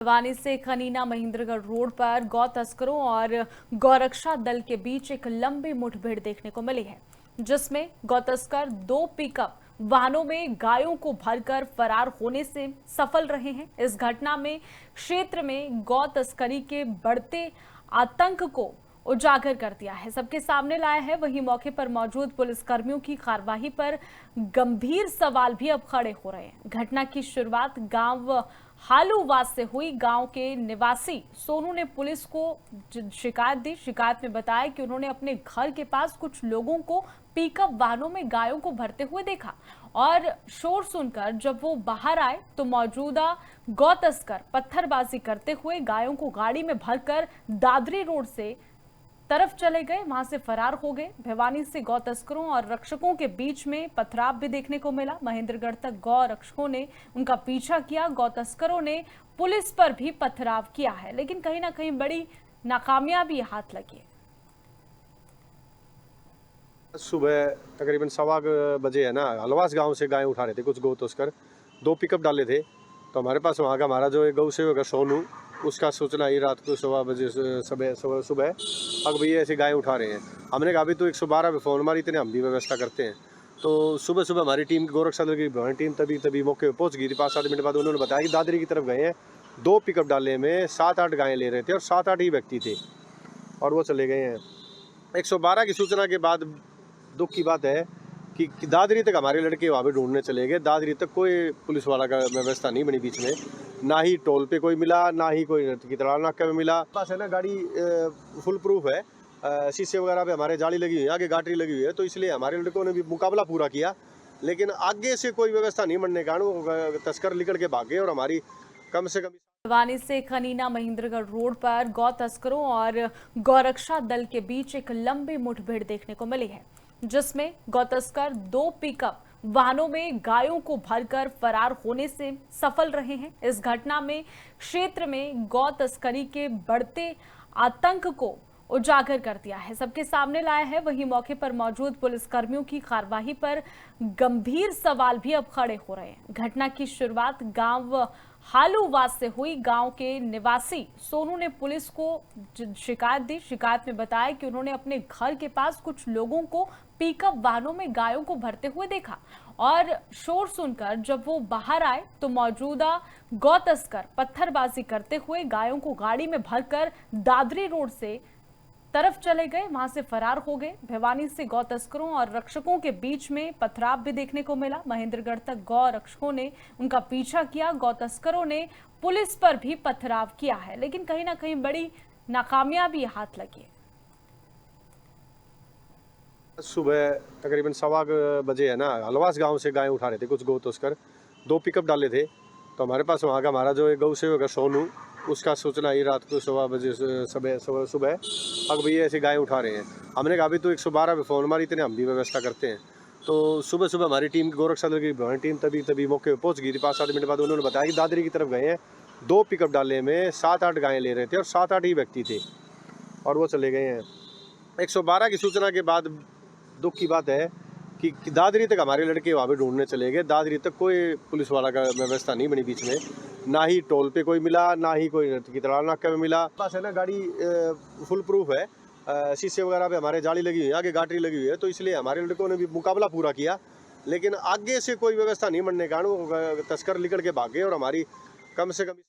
भिवानी से खनीना महेंद्रगढ़ रोड पर गौ तस्करों और गौरक्षा दल के बीच एक लंबी मुठभेड़ देखने को मिली है, जिसमें गौ तस्कर 2 पिकअप वाहनों में गायों को भरकर फरार होने से सफल रहे हैं। इस घटना में क्षेत्र में गौ तस्करी के बढ़ते आतंक को उजागर कर दिया है, सबके सामने लाया है। वहीं मौके पर मौजूद पुलिसकर्मियों की कार्रवाई पर गंभीर सवाल भी अब खड़े हो रहे हैं। घटना की शुरुआत गांव हालूवास से हुई। गांव के निवासी सोनू ने पुलिस को शिकायत दी। शिकायत में बताया कि उन्होंने अपने घर के पास कुछ लोगों को पिकअप वाहनों में गायों को भरते हुए देखा और शोर सुनकर जब वो बाहर आए तो मौजूदा गौ तस्कर पत्थरबाजी करते हुए गायों को गाड़ी में भरकर दादरी रोड से तरफ चले गए, वहां से फरार हो गए। भिवानी से गौ तस्करों और रक्षकों के बीच में पथराव भी देखने को मिला। महेंद्रगढ़ तक गौ रक्षकों ने उनका पीछा किया। गौ तस्करों ने पुलिस पर भी पथराव किया है, लेकिन कहीं ना कहीं बड़ी नाकामयाबी हाथ लगी है। सुबह तकरीबन 1:15 बजे है ना, हलवास गांव से गाय उठा रहे थे कुछ गौ तस्कर। 2 पिकअप डाले थे, तो हमारे पास वहाँ का हमारा जो एक गौ सेवक है सोनू, उसका सूचना आई रात को 1:15 बजे सुबह अब भैया ऐसे गाय उठा रहे हैं। हमने कहा अभी तो 112 पे फ़ोन मारी, इतने हम भी व्यवस्था करते हैं। तो सुबह सुबह हमारी टीम गोरक्षा दल की टीम तभी मौके पर पहुँच गई थी। 5-7 मिनट बाद उन्होंने बताया कि दादरी की तरफ गए हैं, 2 पिकअप डाले में 7-8 गायें ले रहे थे और 7-8 ही व्यक्ति थे और वो चले गए हैं। 112 की सूचना के बाद दुख की बात है कि दादरी तक हमारे लड़के वहाँ पे ढूंढने चले गए। दादरी तक कोई पुलिस वाला का व्यवस्था नहीं बनी बीच में, ना ही टोल पे कोई मिला, ना ही कोई कितरा नाका में मिला। पास है ना, गाड़ी फुल प्रूफ है, शीशे वगैरह पे हमारे जाली लगी हुई है, आगे गाटरी लगी हुई है, तो इसलिए हमारे लड़कों ने भी मुकाबला पूरा किया, लेकिन आगे से कोई व्यवस्था नहीं बनने के कारण वो तस्कर निकल के भागे और हमारी कम से कम। भिवानी से खनीना महेंद्रगढ़ रोड पर गौ तस्करों और गौरक्षा दल के बीच एक लंबी मुठभेड़ देखने को मिली है, जिसमें गौ तस्कर 2 पिकअप वाहनों में गायों को भरकर फरार होने से सफल रहे हैं। इस घटना में क्षेत्र में गौ तस्करी के बढ़ते आतंक को उजागर कर दिया है, सबके सामने लाया है। वहीं मौके पर मौजूद पुलिसकर्मियों की कार्रवाई पर गंभीर सवाल भी अब खड़े हो रहे हैं। घटना की शुरुआत गांव हालूवास से हुई। गांव के निवासी सोनू ने पुलिस को शिकायत दी। शिकायत में बताया कि उन्होंने अपने घर के पास कुछ लोगों को पिकअप वाहनों में गायों को भरते हुए देखा और शोर सुनकर जब वो बाहर आए तो मौजूदा गौ तस्कर पत्थरबाजी करते हुए गायों को गाड़ी में भरकर दादरी रोड से तरफ चले गए, वहां से फरार हो गए। भिवानी से गौ तस्करों और रक्षकों के बीच में पथराव भी देखने को मिला। महेंद्रगढ़ तक गौ रक्षकों ने उनका पीछा किया। गौ तस्करों ने पुलिस पर भी पथराव किया है, लेकिन कहीं ना कहीं बड़ी नाकामयाबी हाथ लगी है। सुबह तकरीबन 1:15 बजे है ना, हलवास गांव से गाय उठा रहे थे कुछ गौ तस्कर। 2 पिकअप डाले थे, तो हमारे पास वहाँ का हमारा जो एक गौ सेवक है सोनू, उसका सूचना आई रात को 1:15 बजे सुबह अब भैया ऐसे गाय उठा रहे हैं। हमने कहा अभी तो 112 पे फ़ोन मारी, इतने हम भी व्यवस्था करते हैं। तो सुबह सुबह हमारी टीम गोरक्षा दल की टीम तभी मौके पर पहुँच गई थी। 5-7 मिनट बाद उन्होंने बताया कि दादरी की तरफ गए हैं, 2 पिकअप डाले में 7-8 गायें ले रहे थे और 7-8 ही व्यक्ति थे और वो चले गए हैं। 112 की सूचना के बाद दुख की बात है कि दादरी तक हमारे लड़के वहाँ पे ढूंढने चले गए। दादरी तक कोई पुलिस वाला का व्यवस्था नहीं बनी बीच में, ना ही टोल पे कोई मिला, ना ही कोई कितरा नाका में मिला। पास है ना, गाड़ी फुल प्रूफ है, शीशे वगैरह पे हमारे जाली लगी हुई है, आगे गाटरी लगी हुई है, तो इसलिए हमारे लड़कों ने भी मुकाबला पूरा किया, लेकिन आगे से कोई व्यवस्था नहीं बनने के कारण वो तस्कर निकल के भागे और हमारी कम से कम